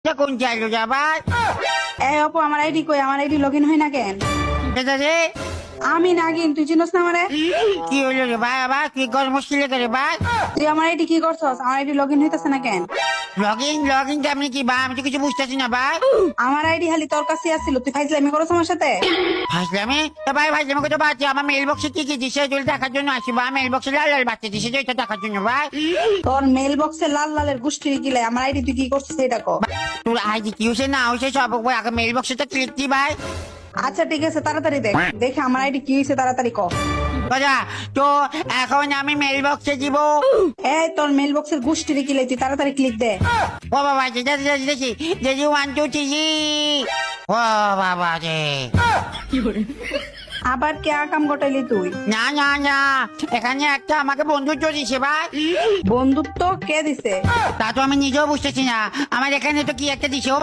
কোন চাইলো যাবার এই অপু আমার আইডি কই? আমার আইডি লগইন হয় না কেন? এটা রে আমি নাগিন, তুই চিনস না আমারে? কি হলো রে ভাই? আবার কি গরম মুশকিল করে ভাই? তুই আমার আইডি কি করছস? আমার আইডি লগইন হইতাছে না কেন? লগইন কেমনি কি ভাই? আমি তো কিছু বুঝতেছি না ভাই। আমার আইডি খালি তোর কাছে আসছিল, তুই ফাইজলামি করছ আমার সাথে? ভাইলামে তো ভাই ভাইলামে কত বাচ্চা আমার মেল বক্সে কি কি দিছে তুই দেখার জন্য আসি ভাই। মেল বক্সে লাল লাল বাচ্চা দিছে যেটা দেখার জন্য ভাই। তোর মেল বক্সে লাল লালের গুষ্টির গিলে আমার আইডি তুই কি করছিস এটা কো? তোর আইডি কি হয়েছে না হয়েছে সব ভাই আগে মেল বক্সে তো ক্লিক দি ভাই। আচ্ছা ঠিক আছে, তাড়াতাড়ি দেখ দেখে আমার আইডি কি হয়েছে, তাড়াতাড়ি ক। কথা তো এখন আমি মেল বক্সে দিব। এই তোর মেল বক্সের গুষ্টির গিলে তুই তাড়াতাড়ি ক্লিক দে। ও বাবা দেখি দেখি 1 2 3 ও বাবা রে। আবার কে কাম গটাইলি তুই? না না না এখানে একটা আমাকে বন্ধুত্ব দিছে ভাই। বন্ধুত্ব কে দিছে? তা তো আমি নিজেও বুঝতেছি না। আমার এখানে তো কি একটা দিছে ও